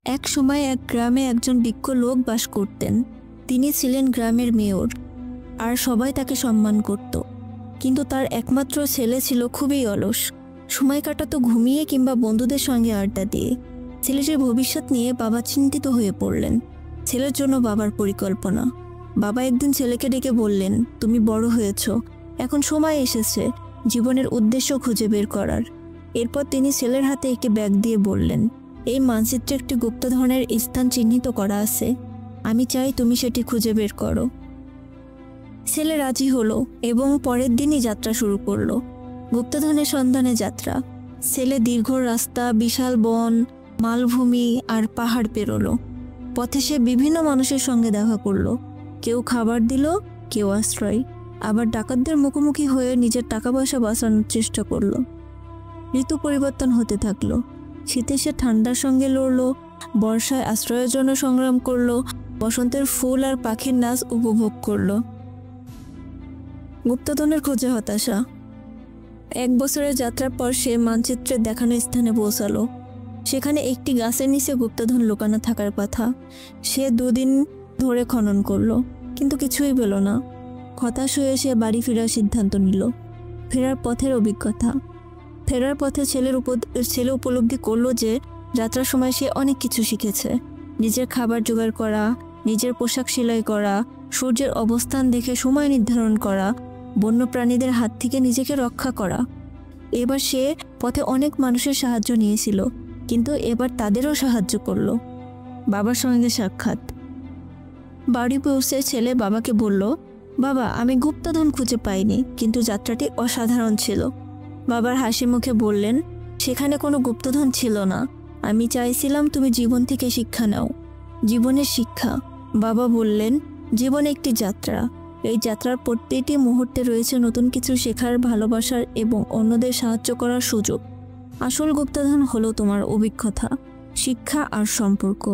এক সময় এক গ্রামে একজন বিজ্ঞ লোক বাস করতেন। তিনি ছিলেন গ্রামের মেয়র, আর সবাই তাকে সম্মান করত। কিন্তু তার একমাত্র ছেলে ছিল খুবই অলস। সময় কাটাতো ঘুমিয়ে কিংবা বন্ধুদের সঙ্গে আড্ডা দিয়ে। ছেলেটির ভবিষ্যৎ নিয়ে বাবা চিন্তিত হয়ে পড়লেন। ছেলের জন্য বাবার পরিকল্পনা। বাবা একদিন ছেলেকে ডেকে বললেন, তুমি বড় হয়েছ, এখন সময় এসেছে জীবনের উদ্দেশ্য খুঁজে বের করার। এরপর তিনি ছেলের হাতে একটি ব্যাগ দিয়ে বললেন, এই মানচিত্রে একটি গুপ্তধনের স্থান চিহ্নিত করা আছে, আমি চাই তুমি সেটি খুঁজে বের করো। ছেলে রাজি হলো এবং পরের দিনই যাত্রা শুরু করলো। গুপ্তধনের সন্ধানে যাত্রা। ছেলে দীর্ঘ রাস্তা, বিশাল বন, মালভূমি আর পাহাড় পেরোলো। পথে সে বিভিন্ন মানুষের সঙ্গে দেখা করলো। কেউ খাবার দিল, কেউ আশ্রয়, আবার ডাকাতদের মুখোমুখি হয়ে নিজের টাকা পয়সা বাঁচানোর চেষ্টা করলো। ঋতু পরিবর্তন হতে থাকলো। শীতে সে ঠান্ডার সঙ্গে লড়লো, বর্ষায় আশ্রয়ের জন্য সংগ্রাম করলো, বসন্তের ফুল আর পাখির নাচ উপভোগ করলো। গুপ্তধনের খোঁজে হতাশা। 1 বছরের যাত্রার পর সে মানচিত্রে দেখানো স্থানে পৌঁছালো। সেখানে একটি গাছের নিচে গুপ্তধন লুকানো থাকার কথা। সে 2 দিন ধরে খনন করলো, কিন্তু কিছুই পেল না। হতাশ হয়ে সে বাড়ি ফেরার সিদ্ধান্ত নিল। ফেরার পথের অভিজ্ঞতা। ফেরার পথে ছেলে উপলব্ধি করলো যে যাত্রার সময় সে অনেক কিছু শিখেছে। নিজের খাবার জোগাড় করা, নিজের পোশাক সেলাই করা, সূর্যের অবস্থান দেখে সময় নির্ধারণ করা, বন্য প্রাণীদের হাত থেকে নিজেকে রক্ষা করা। এবার সে পথে অনেক মানুষের সাহায্য নিয়েছিল, কিন্তু এবার তাদেরও সাহায্য করলো। বাবার সঙ্গে সাক্ষাৎ। বাড়ি পৌঁছে ছেলে বাবাকে বলল, বাবা, আমি গুপ্তধন খুঁজে পাইনি, কিন্তু যাত্রাটি অসাধারণ ছিল। বাবার হাসি মুখে বললেন, সেখানে কোনো গুপ্তধন ছিল না, আমি চাইছিলাম তুমি জীবন থেকে শিক্ষা নাও। জীবনের শিক্ষা। বাবা বললেন, জীবন একটি যাত্রা। এই যাত্রার প্রতিটি মুহূর্তে রয়েছে নতুন কিছু শেখার, ভালোবাসার এবং অন্যদের সাহায্য করার সুযোগ। আসল গুপ্তধন হলো তোমার অভিজ্ঞতা, শিক্ষা আর সম্পর্ক।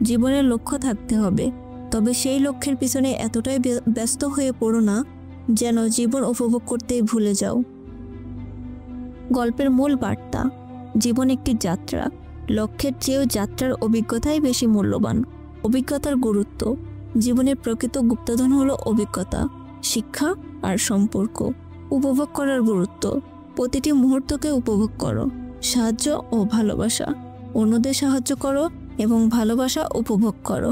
জীবনের লক্ষ্য থাকতে হবে, তবে সেই লক্ষ্যের পিছনে এতটাই ব্যস্ত হয়ে পড়ো না যেন জীবন উপভোগ করতেই ভুলে যাও। গল্পের মূল বার্তা। জীবন একটি যাত্রা। লক্ষ্যের চেয়েও যাত্রার অভিজ্ঞতাই বেশি মূল্যবান। অভিজ্ঞতার গুরুত্ব। জীবনের প্রকৃত গুপ্তধন হলো অভিজ্ঞতা, শিক্ষা আর সম্পর্ক। উপভোগ করার গুরুত্ব। প্রতিটি মুহূর্তকে উপভোগ করো। সাহায্য ও ভালোবাসা। অন্যদের সাহায্য করো এবং ভালোবাসা উপভোগ করো।